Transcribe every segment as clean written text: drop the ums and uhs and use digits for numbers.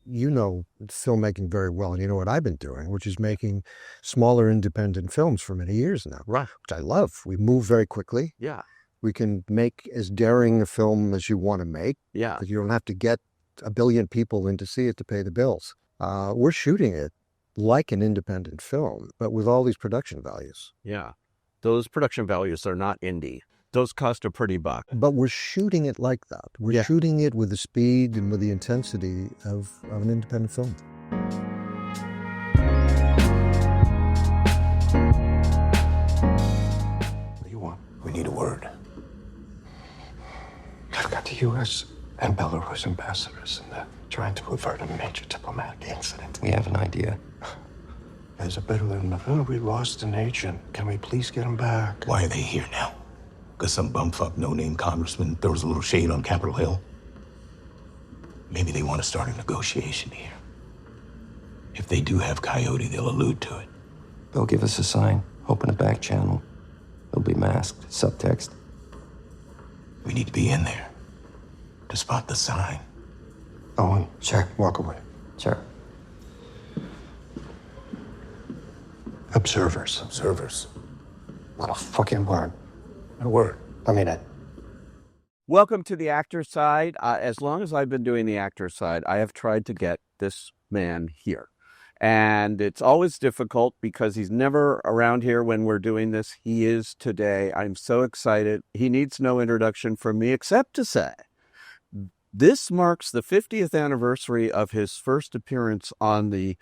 you know filmmaking very well, and you know what I've been doing, which is making smaller independent films for many years now, Right. which I love. We move very quickly. Yeah. We can make as daring a film as you want to make, Yeah. but you don't have to get a billion people in to see it to pay the bills. We're shooting it like an independent film, but with all these production values. Yeah. Those production values are not indie. Those cost a pretty buck. But we're shooting it like that. We're shooting it with the speed and with the intensity of an independent film. What do you want? We need a word. I've got the U.S. and Belarus ambassadors, and they're trying to avert a major diplomatic incident. We have an idea. There's a bit of them. Oh, we lost an agent. Can we please get him back? Why are they here now? Because some bumfuck no-name congressman throws a little shade on Capitol Hill? Maybe they want to start a negotiation here. If they do have Coyote, they'll allude to it. They'll give us a sign, open a back channel. They'll be masked, subtext. We need to be in there to spot the sign. Owen, check. Walk away. Sure. Observers. Observers. Not a fucking word. No word. I mean it. Welcome to the actor's side. As long as I've been doing the actor's side, I have tried to get this man here. And it's always difficult because he's never around here when we're doing this. He is today. I'm so excited. He needs no introduction from me except to say, this marks the 50th anniversary of his first appearance on the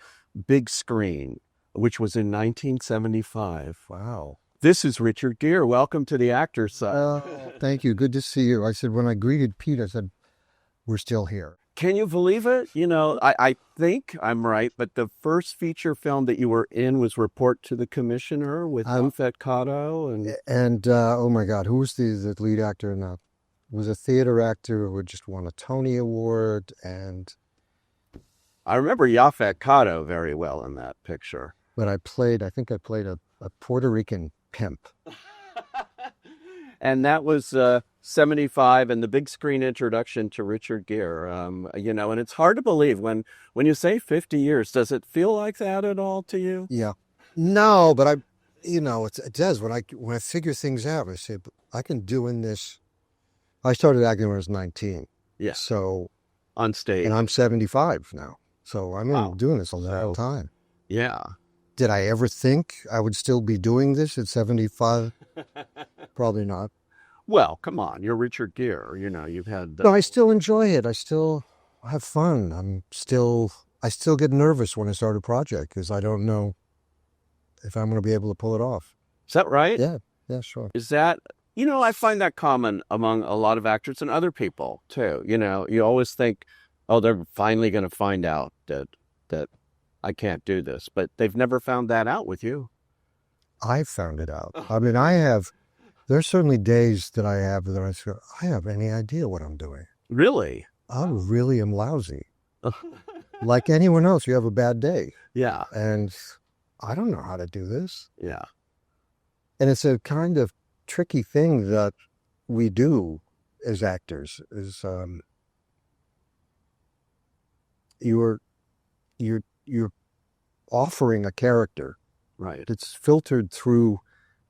big screen, which was in 1975. Wow. This is Richard Gere. Welcome to the actor's side. Thank you. Good to see you. I said, when I greeted Pete, I said, we're still here. Can you believe it? You know, I think I'm right, but the first feature film that you were in was Report to the Commissioner with Yaphet Kotto. And oh my God, who was the lead actor in that? It was a theater actor who had just won a Tony Award. And I remember Yaphet Kotto very well in that picture. But I think I played a Puerto Rican pimp. And that was 75 and the big screen introduction to Richard Gere. You know, and it's hard to believe when you say 50 years, does it feel like that at all to you? Yeah. No, but it does. When I figure things out, I say, I can do in this. I started acting when I was 19. Yeah. So on stage. And I'm 75 now. So I'm doing this a long time. Yeah. Did I ever think I would still be doing this at 75? Probably not. Well, come on. You're Richard Gere. You know, you've had... No, I still enjoy it. I still have fun. I still get nervous when I start a project because I don't know if I'm going to be able to pull it off. Is that right? Yeah. Yeah, sure. Is that... You know, I find that common among a lot of actors and other people, too. You know, you always think, oh, they're finally going to find out that I can't do this. But they've never found that out with you. I found it out. I mean, there's certainly days that I have that I say, I have any idea what I'm doing. Really? I really am lousy. Like anyone else, you have a bad day. Yeah. And I don't know how to do this. Yeah. And it's a kind of tricky thing that we do as actors is you're offering a character. Right. It's filtered through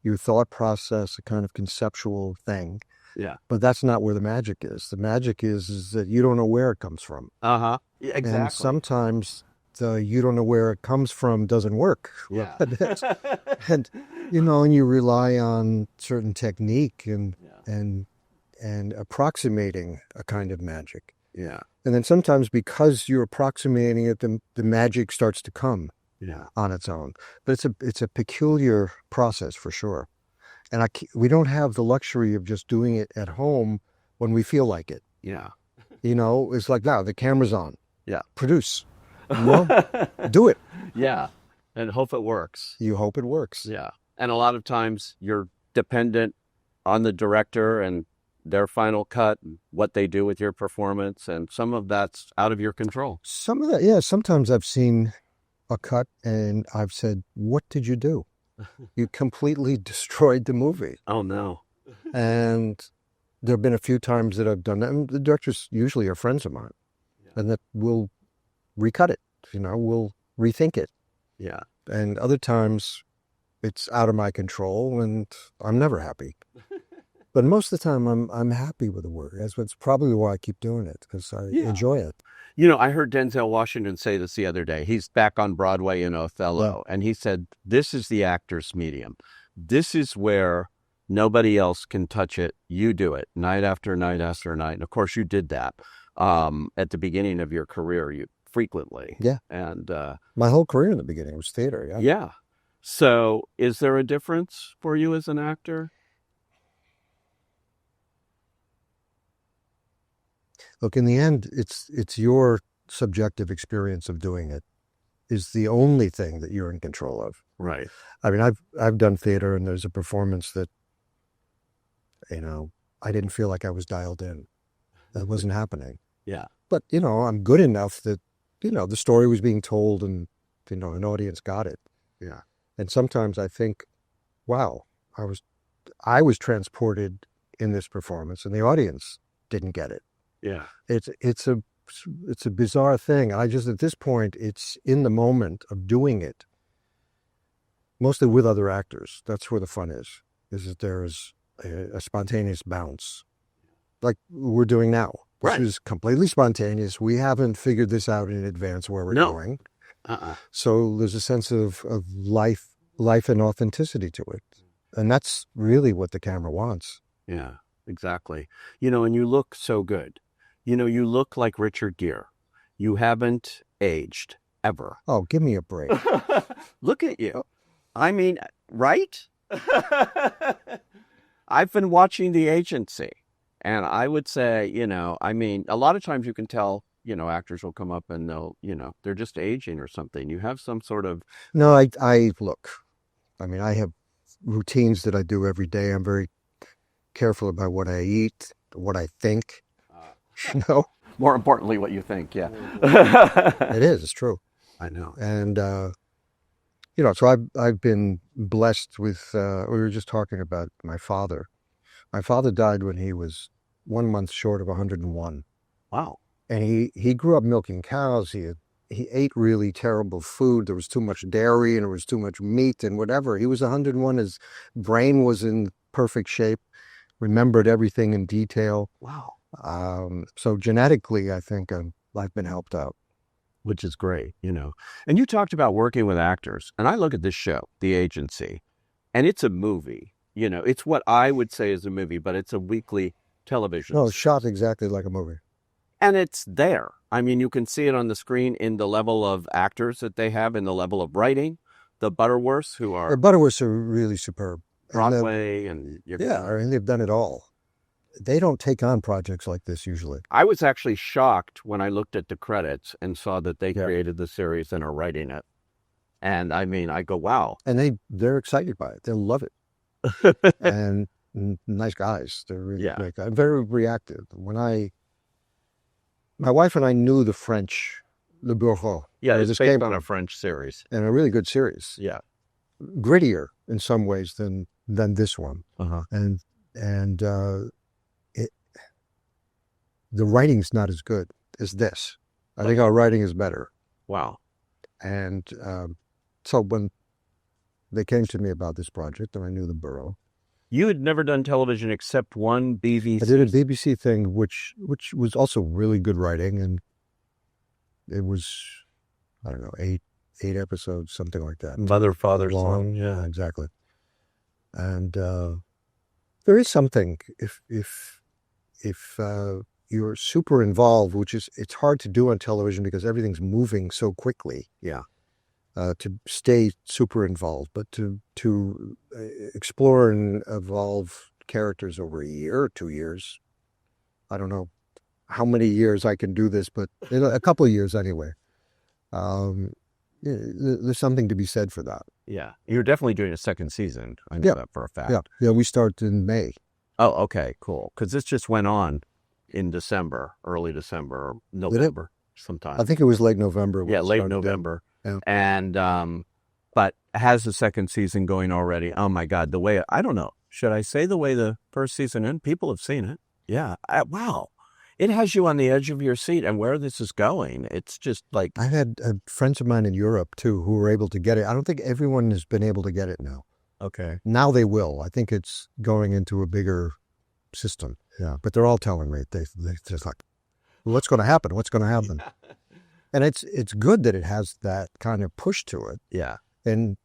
your thought process, a kind of conceptual thing. Yeah. But that's not where the magic is. The magic is that you don't know where it comes from. Uh-huh. Yeah, exactly. And sometimes the you don't know where it comes from doesn't work. Yeah. and you rely on certain technique and approximating a kind of magic. Yeah. And then sometimes because you're approximating it, the magic starts to come on its own. But it's a peculiar process for sure. And we don't have the luxury of just doing it at home when we feel like it. Yeah. It's like, now the camera's on. Yeah. Produce. Well, do it. Yeah. And hope it works. You hope it works. Yeah. And a lot of times you're dependent on the director and their final cut, and what they do with your performance. And some of that's out of your control. Some of that, yeah. Sometimes I've seen a cut and I've said, what did you do? You completely destroyed the movie. Oh, no. And there have been a few times that I've done that. And the directors usually are friends of mine. Yeah. And that will recut it. We'll rethink it. Yeah. And other times it's out of my control and I'm never happy. But most of the time I'm happy with the work. That's probably why I keep doing it, because I enjoy it. I heard Denzel Washington say this the other day. He's back on Broadway in Othello, and he said, this is the actor's medium. This is where nobody else can touch it. You do it night after night after night. And of course, you did that at the beginning of your career, you frequently. Yeah. And my whole career in the beginning was theater. Yeah. Yeah. So is there a difference for you as an actor? Look, in the end, it's your subjective experience of doing it is the only thing that you're in control of. Right. I mean, I've done theater, and there's a performance that, I didn't feel like I was dialed in. That wasn't happening. Yeah. But, I'm good enough that, the story was being told and, an audience got it. Yeah. And sometimes I think, wow, I was transported in this performance and the audience didn't get it. Yeah. It's a bizarre thing. I just, at this point, it's in the moment of doing it, mostly with other actors. That's where the fun is that there is a spontaneous bounce like we're doing now. This is completely spontaneous. We haven't figured this out in advance where we're going. So there's a sense of life and authenticity to it. And that's really what the camera wants. Yeah, exactly. And you look so good. You look like Richard Gere. You haven't aged ever. Oh, give me a break. Look at you. I mean, right? I've been watching The Agency, and I would say, a lot of times you can tell, actors will come up and they'll, they're just aging or something. You have some sort of... No, I look, I have routines that I do every day. I'm very careful about what I eat, what I think. More importantly, what you think, yeah. It is, it's true. I know. And, so I've been blessed with, we were just talking about my father. My father died when he was 1 month short of 101. Wow. And he grew up milking cows. He ate really terrible food. There was too much dairy and there was too much meat and whatever. He was 101. His brain was in perfect shape, remembered everything in detail. Wow. So genetically, I think I've been helped out. Which is great, And you talked about working with actors. And I look at this show, The Agency, and it's a movie. It's what I would say is a movie, but it's a weekly television. No, it's shot exactly like a movie. And it's there. You can see it on the screen in the level of actors that they have, in the level of writing. The Butterworths, who are... The Butterworths are really superb. Broadway they've done it all. They don't take on projects like this usually. I was actually shocked when I looked at the credits and saw that they created the series and are writing it. And I go, wow. And they're excited by it. They'll love it. And nice guys. They're really great guys. Very reactive. My wife and I knew the French, Le Bureau. Yeah, it's based on a French series. And a really good series. Yeah. Grittier in some ways than this one. Uh-huh. And the writing's not as good as this. I think our writing is better. Wow. And so when they came to me about this project, and I knew the Bureau. You had never done television except one BBC. I did a BBC thing, which was also really good writing, and it was, I don't know, eight episodes, something like that. Mother, Father, Long. Son. Yeah, exactly. And there is something if you're super involved, it's hard to do on television because everything's moving so quickly. Yeah. To stay super involved, but to explore and evolve characters over a year or 2 years. I don't know how many years I can do this, but a couple of years anyway. There's something to be said for that. Yeah. You're definitely doing a second season. I know that for a fact. Yeah, we start in May. Oh, okay, cool. Because this just went on in December, early December, November sometime. I think it was late November. Yeah, late November. Yeah. And, but has a second season going already. Oh my God, the way, I don't know, should I say the way the first season ended? People have seen it. Yeah. Wow. it has you on the edge of your seat, and where this is going, it's just like, I've had friends of mine in Europe too who were able to get it. I don't think everyone has been able to get it now. okay. Now they will. I think it's going into a bigger system. Yeah, but they're all telling me they just like, what's going to happen? What's going to happen? And it's good that it has that kind of push to it. Yeah. And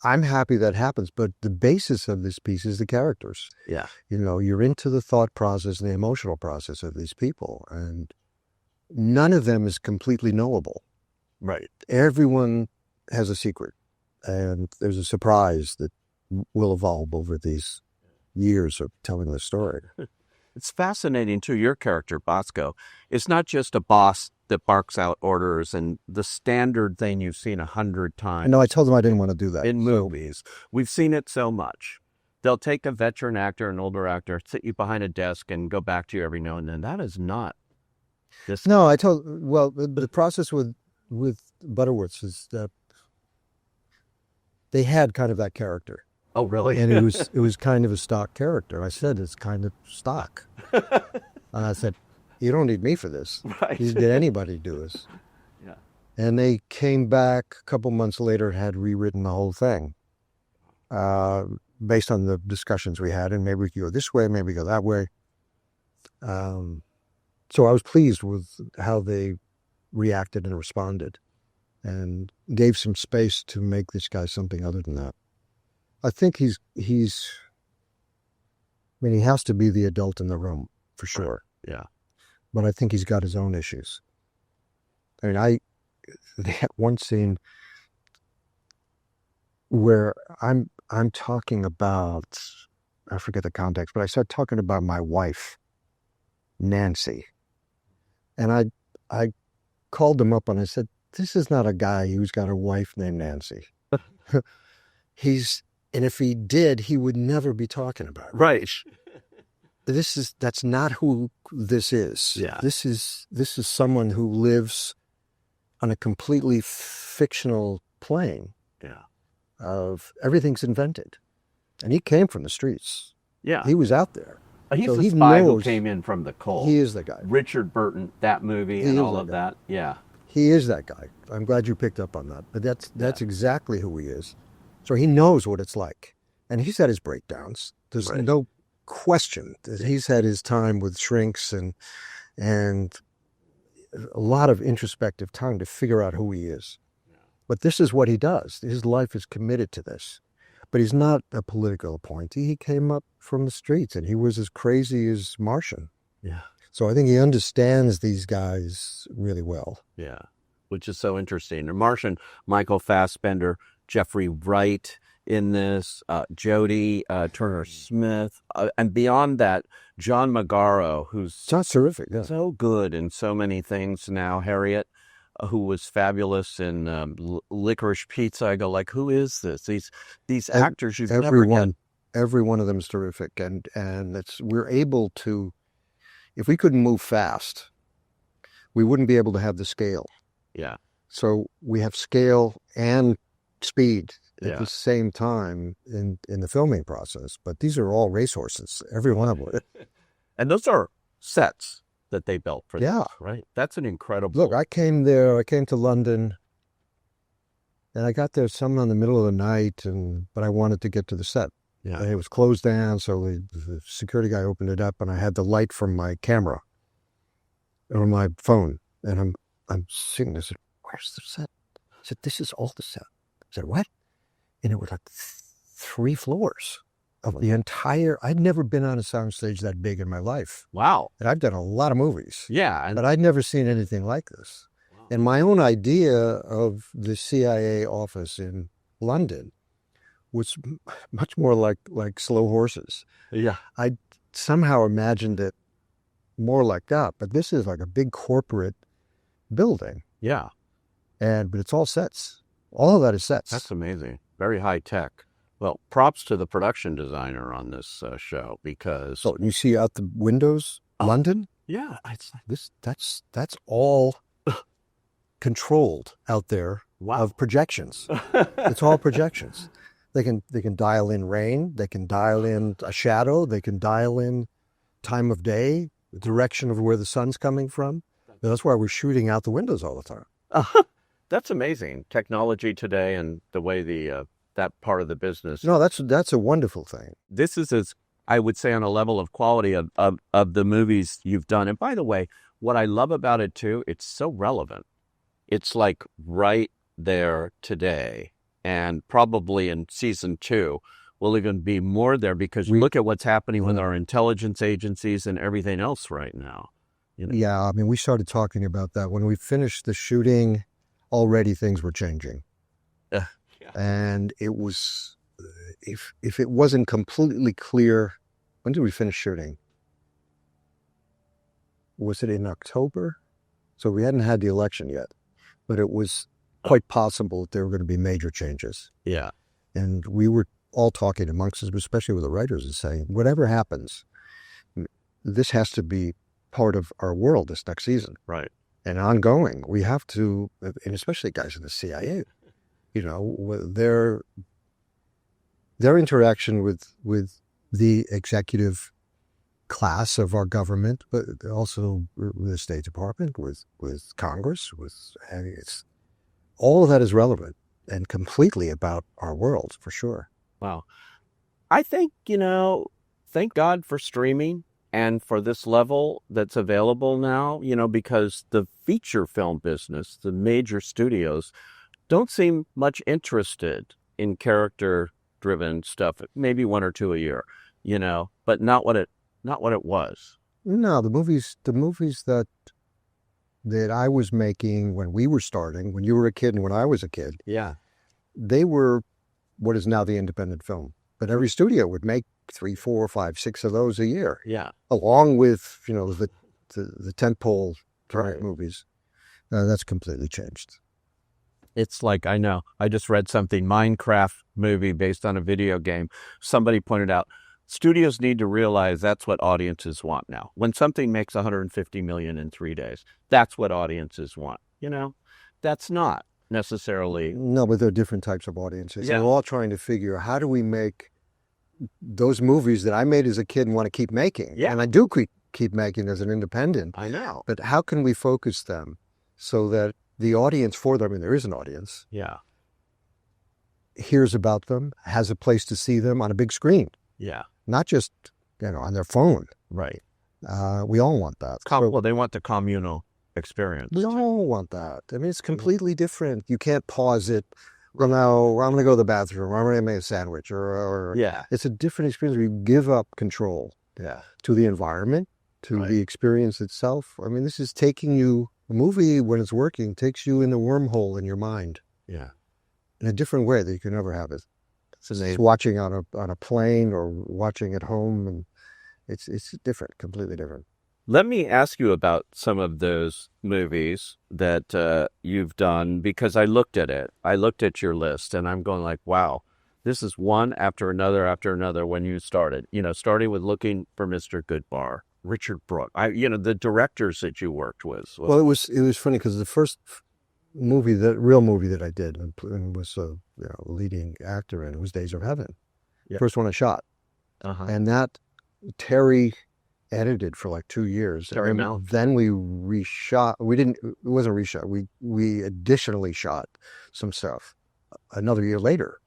I'm happy that happens. But the basis of this piece is the characters. Yeah. You know, you're into the thought process and the emotional process of these people, and none of them is completely knowable. Right. Everyone has a secret, and there's a surprise that will evolve over these years of telling the story. It's fascinating, too. Your character, Bosco, is not just a boss that barks out orders and the standard thing you've seen 100 times. No, I told them I didn't want to do that. In movies. We've seen it so much. They'll take a veteran actor, an older actor, sit you behind a desk and go back to you every now and then. That is not this. No, but the process with Butterworths is that they had kind of that character. Oh, really? And it was kind of a stock character. I said, it's kind of stock. And I said, you don't need me for this. Right. You get anybody to do this. Yeah. And they came back a couple months later, had rewritten the whole thing based on the discussions we had. And maybe we could go this way, maybe go that way. So I was pleased with how they reacted and responded and gave some space to make this guy something other than that. I think I mean, he has to be the adult in the room for sure. Yeah. But I think he's got his own issues. I mean, they had one scene where I'm talking about, I forget the context, but I started talking about my wife, Nancy. And I called him up and I said, this is not a guy who's got a wife named Nancy. And if he did, he would never be talking about it. Right. That's not who this is. Yeah. This is someone who lives on a completely fictional plane. Yeah. Of everything's invented. And he came from the streets. Yeah. He was out there. He's So the he spy who knows- came in from the cold. He is the guy. Richard Burton, that movie, He and is all that of guy. that. Yeah. He is that guy. I'm glad you picked up on that. But that's exactly who he is. So he knows what it's like. And he's had his breakdowns. There's Right. no question that he's had his time with shrinks and a lot of introspective time to figure out who he is. But this is what he does. His life is committed to this. But he's not a political appointee. He came up from the streets and he was as crazy as Martian. Yeah. So I think he understands these guys really well. Yeah. Which is so interesting. And Martian, Michael Fassbender, Jeffrey Wright in this, Jodie Turner Smith, and beyond that, John Magaro, who's It's not terrific. Yeah. so good in so many things now. Harriet, who was fabulous in Licorice Pizza. I go like, who is this? These actors you've never had. Every one of them is terrific, and we're able to. If we couldn't move fast, we wouldn't be able to have the scale. Yeah. So we have scale and speed at Yeah. the same time in the filming process. But these are all racehorses, every one of them. And those are sets that they built for Yeah. this, right? That's an incredible. Look, I came to London, and I got there some in the middle of the night, but I wanted to get to the set. Yeah. And it was closed down, so the security guy opened it up, and I had the light from my camera or my phone, and I'm sitting there. I said, "Where's the set?" I said, "This is all the set." I said, "What?" And it was like 3 floors of the entire. I'd never been on a soundstage that big in my life, Wow. and I've done a lot of movies, Yeah. And but I'd never seen anything like this. And my own idea of the CIA office in London was much more like slow horses. yeah. I somehow imagined it more like that, but this is like a big corporate building, Yeah. but it's all sets. All of that is sets. That's amazing. Very high tech. Well, props to the production designer on this show because. So you see out the windows, London. yeah. That's all controlled out there Wow. of projections. It's all projections. They can dial in rain. They can dial in a shadow. They can dial in time of day. the direction of where the sun's coming from. That's why we're shooting out the windows all the time. That's amazing. Technology today and the way that part of the business. No, that's a wonderful thing. This is, as I would say, on a level of quality of the movies you've done. And by the way, what I love about it too, it's so relevant. It's like right there today, and probably in season 2 will even be more there, because look at what's happening with our intelligence agencies and everything else right now. You know? Yeah, I mean, we started talking about that when we finished the shooting. Already things were changing, and it was if it wasn't completely clear. When did we finish shooting? Was it in October? So we hadn't had the election yet, but it was quite possible that there were going to be major changes. Yeah. And we were all talking amongst us, especially with the writers, and saying, whatever happens, this has to be part of our world this next season. Right. And ongoing. We have to, and especially guys in the CIA, you know, their interaction with the executive class of our government, but also with the State Department, with Congress, it's all of that is relevant and completely about our world, for sure. Wow. I think, thank God for streaming and for this level that's available now, because the feature film business, the major studios, don't seem much interested in character-driven stuff. Maybe 1 or 2 a year, but not what it was. No, the movies that I was making when we were starting, when you were a kid and when I was a kid, Yeah. they were what is now the independent film. But every studio would make 3, 4, 5, 6 of those a year. Yeah. Along with, the tentpole Right. movies. That's completely changed. It's like, I know, I just read something, Minecraft movie based on a video game. Somebody pointed out, studios need to realize that's what audiences want now. When something makes 150 million in 3 days, that's what audiences want. That's not necessarily. No, but there are different types of audiences. Yeah. We're all trying to figure out, how do we make those movies that I made as a kid and want to keep making? Yeah. And I do keep making as an independent. I know. But how can we focus them so that the audience for them, and there is an audience, Yeah. hears about them, has a place to see them on a big screen, Yeah. not just, on their phone. Right. We all want that. Well, they want the communal experience. We all want that. I mean, it's completely different. You can't pause it. Well, now I'm going to go to the bathroom. I'm going to make a sandwich, or Yeah. it's a different experience where you give up control Yeah. to the environment, to Right. the experience itself. I mean, this is taking you, a movie when it's working takes you in the wormhole in your mind Yeah. in a different way that you can never have it. It's It's amazing. watching on a plane or watching at home, and it's different, completely different. Let me ask you about some of those movies that you've done, because I looked at it. I looked at your list, and I'm going like, wow, this is one after another when you started. Starting with Looking for Mr. Goodbar, Richard Brooke. The directors that you worked with. Well, it was funny because the first real movie that I did and was a leading actor in, was Days of Heaven. Yeah. First one I shot. Uh-huh. And that Terry edited for like 2 years. Terry And Malick. then we reshot. It wasn't reshot. We additionally shot some stuff another year later.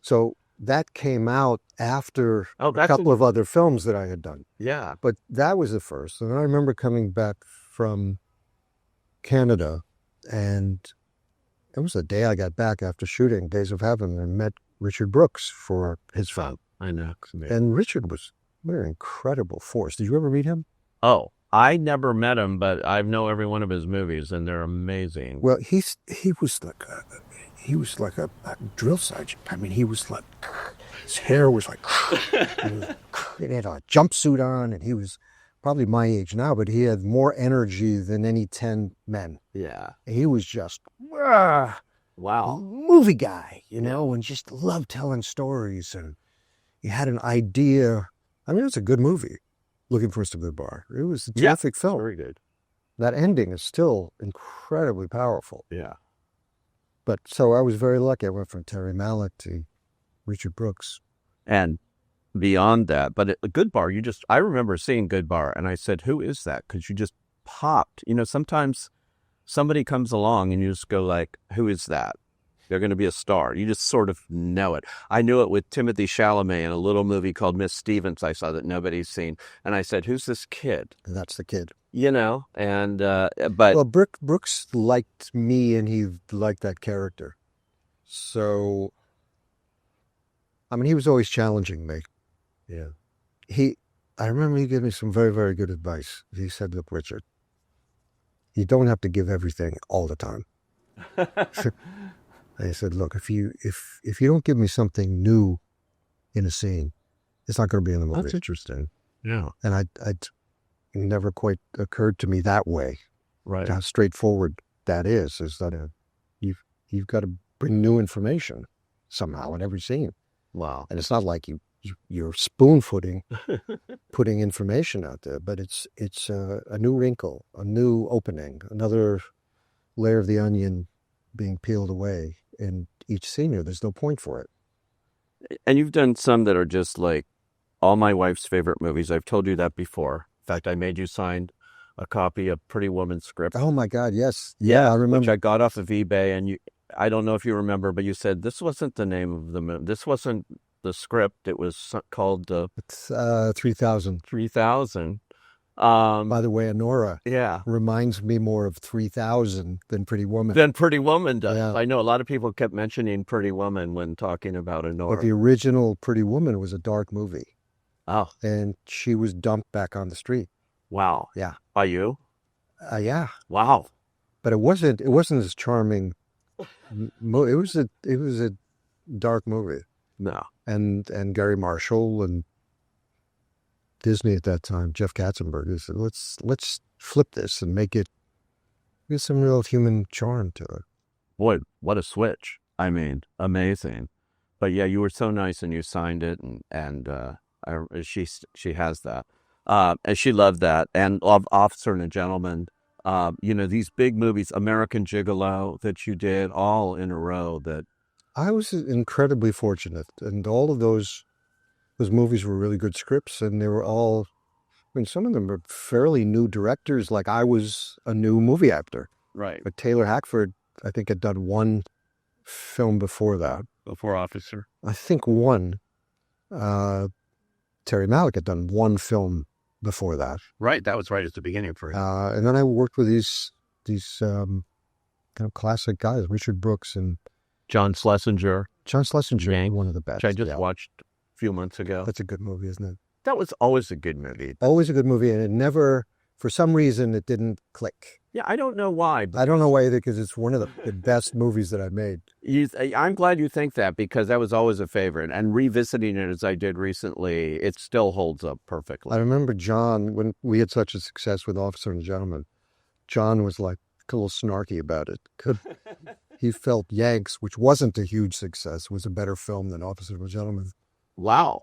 So that came out after a couple of other films that I had done. Yeah. But that was the first. And I remember coming back from Canada, and it was the day I got back after shooting Days of Heaven, and met Richard Brooks for his film. I know. And Richard was what an incredible force. Did you ever meet him? Oh, I never met him, but I know every one of his movies, and they're amazing. Well, he was like a drill sergeant. I mean, he was like, his hair was like, he had a jumpsuit on, and he was probably my age now, but he had more energy than any 10 men. Yeah. He was just Wow. movie guy, and just loved telling stories, and he had an idea. I mean, it was a good movie, Looking for Mr. Goodbar. It was a terrific film. Very good. That ending is still incredibly powerful. Yeah. But so I was very lucky. I went from Terry Malick to Richard Brooks. And beyond that. But at Good Bar, I remember seeing Good Bar and I said, who is that? Because you just popped. Sometimes somebody comes along and you just go like, who is that? They're going to be a star. You just sort of know it. I knew it with Timothy Chalamet in a little movie called Miss Stevens I saw that nobody's seen. And I said, who's this kid? And that's the kid. And, but. Well, Brooks liked me and he liked that character. So, I mean, he was always challenging me. Yeah. I remember he gave me some very, very good advice. He said, look, Richard, you don't have to give everything all the time. And he said, look, if you don't give me something new in a scene, it's not going to be in the movie. That's interesting. Yeah. And I'd never quite occurred to me that way. Right. How straightforward that is that you've got to bring new information somehow in every scene. Wow. And it's not like you're spoon-footing, putting information out there, but it's a new wrinkle, a new opening, another layer of the onion being peeled away in each scene. There's no point for it. And you've done some that are just like all my wife's favorite movies. I've told you that before. In fact, I made you sign a copy of Pretty Woman's script. Oh my God, yes. Yeah, I remember. Which I got off of eBay, and I don't know if you remember, but you said this wasn't the name of the movie. This wasn't the script. It was called it's 3000. 3000. By the way, Honora yeah, reminds me more of 3000 than Pretty Woman. Than Pretty Woman does. Yeah. I know a lot of people kept mentioning Pretty Woman when talking about Honora. But the original Pretty Woman was a dark movie. Oh. And she was dumped back on the street. Wow. Yeah. By you? Yeah. Wow. But it wasn't as charming. It was a dark movie. No. And Gary Marshall and Disney at that time, Jeff Katzenberg, said, let's flip this and make some real human charm to it. Boy, what a switch. I mean, amazing. But yeah, you were so nice and you signed it and she has that. And she loved that. And Officer and a Gentleman, these big movies, American Gigolo that you did all in a row that. I was incredibly fortunate. And all of those movies were really good scripts, and they were all, I mean, some of them were fairly new directors. Like I was a new movie actor. Right. But Taylor Hackford, I think, had done one film before that. Before Officer? I think one. Terry Malick had done one film before that. Right. That was right at the beginning for him. And then I worked with these kind of classic guys, Richard Brooks and John Schlesinger. John Schlesinger, one of the best. Which I just watched a few months ago. That's a good movie, isn't it? That was always a good movie. Always a good movie, and it never, for some reason, it didn't click. Yeah, I don't know why. I don't know why either, because it's one of the best movies that I've made. I'm glad you think that, because that was always a favorite. And revisiting it as I did recently, it still holds up perfectly. I remember John, when we had such a success with Officer and Gentleman, John was like a little snarky about it. He felt Yanks, which wasn't a huge success, was a better film than Officer and Gentleman. Wow.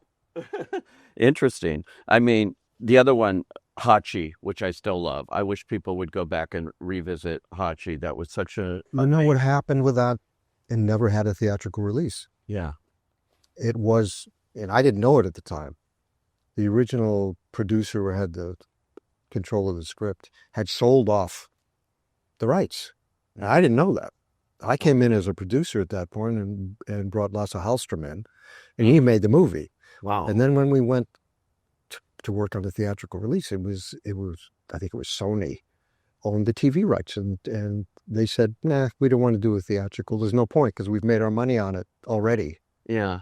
Interesting. I mean, the other one, Hachi, which I still love. I wish people would go back and revisit Hachi. That was such a... I know what happened with that. It never had a theatrical release. Yeah. It was, and I didn't know it at the time. The original producer who had the control of the script had sold off the rights. And I didn't know that. I came in as a producer at that point and brought Lasse Hallström in, and he made the movie. Wow. And then when we went to work on the theatrical release, it was I think it was Sony owned the TV rights, and they said, nah, we don't want to do a theatrical. There's no point because we've made our money on it already. Yeah.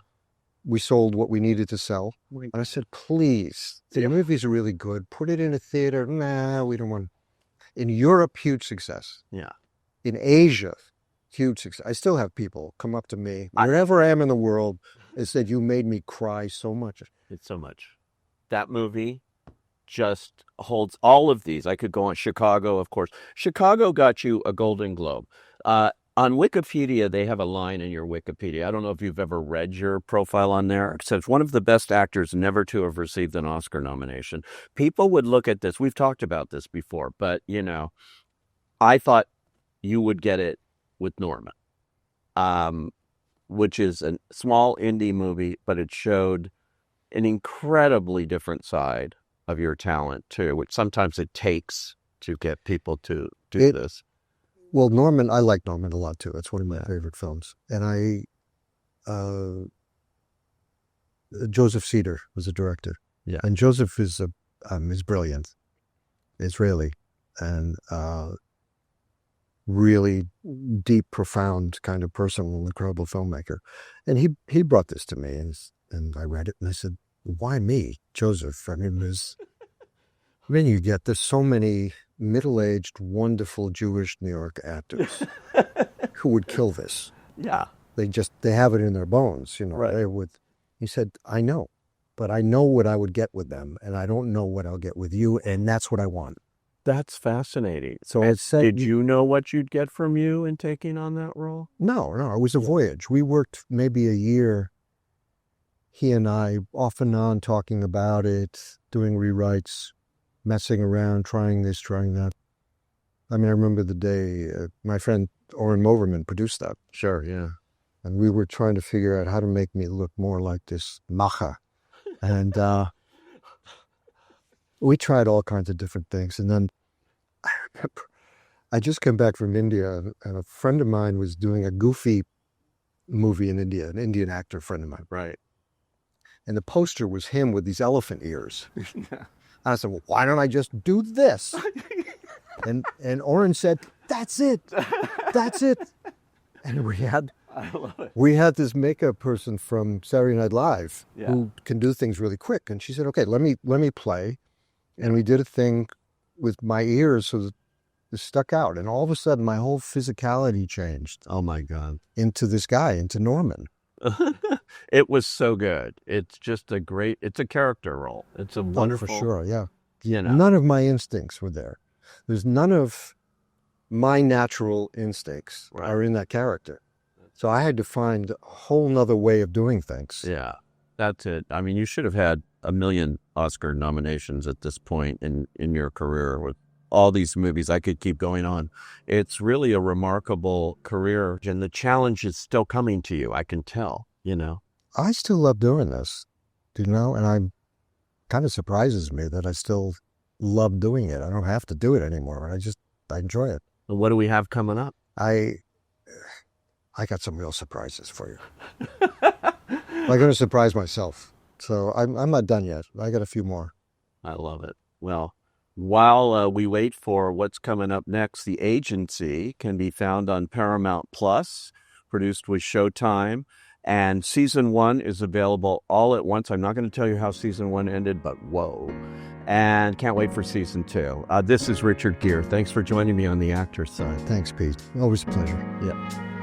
We sold what we needed to sell. And I said, please, the movies are really good. Put it in a theater. Nah, we don't want. In Europe, huge success. Yeah. In Asia, huge success. I still have people come up to me wherever I am in the world and said, you made me cry so much. It's so much. That movie just holds all of these. I could go on. Chicago, of course. Chicago got you a Golden Globe. On Wikipedia, they have a line in your Wikipedia. I don't know if you've ever read your profile on there. It says, one of the best actors never to have received an Oscar nomination. People would look at this. We've talked about this before, but, I thought you would get it with Norman, which is a small indie movie, but it showed an incredibly different side of your talent too, which sometimes it takes to get people to do this. Well, Norman, I like Norman a lot too. It's one of my favorite films. And Joseph Cedar was the director. Yeah. And Joseph is brilliant, Israeli, and really deep, profound kind of person, an incredible filmmaker. And he brought this to me, and I read it, and I said, "Why me, Joseph?" I mean, there's so many middle-aged, wonderful Jewish New York actors who would kill this. Yeah. They have it in their bones, Right. They would. He said, "I know, but I know what I would get with them, and I don't know what I'll get with you, and that's what I want." That's fascinating. So I said, did you know what you'd get from you in taking on that role? No, it was a voyage. We worked maybe a year, he and I, off and on, talking about it, doing rewrites, messing around, trying this, trying that. I mean, I remember the day my friend Oren Moverman produced that. Sure, yeah. And we were trying to figure out how to make me look more like this macha. And we tried all kinds of different things. And then I remember I just came back from India, and a friend of mine was doing a goofy movie in India, an Indian actor friend of mine. Right. And the poster was him with these elephant ears. And I said, "Well, why don't I just do this?" and Oren said, "That's it. That's it." And I love it. we had this makeup person from Saturday Night Live Yeah. who can do things really quick. And she said, "Okay, let me play." And we did a thing with my ears so that it stuck out. And all of a sudden, my whole physicality changed Oh my God. into this guy, into Norman. It was so good. It's just it's a character role. It's a wonderful, Oh, for sure, yeah. None of my instincts were there. There's none of my natural instincts are in that character. So I had to find a whole nother way of doing things. Yeah, that's it. I mean, you should have had 1 million Oscar nominations at this point in your career with all these movies. I could keep going on. It's really a remarkable career, and the challenge is still coming to you. I can tell, I still love doing this, and I kind of surprises me that I still love doing it. I don't have to do it anymore. I enjoy it. What do we have coming up? I got some real surprises for you. I'm going to surprise myself. So I'm not done yet. I got a few more. I love it. Well, while we wait for what's coming up next, The Agency can be found on Paramount Plus, produced with Showtime. And season 1 is available all at once. I'm not going to tell you how season 1 ended, but whoa. And can't wait for season 2. This is Richard Gere. Thanks for joining me on The Actor's Side. Thanks, Pete. Always a pleasure. Yeah.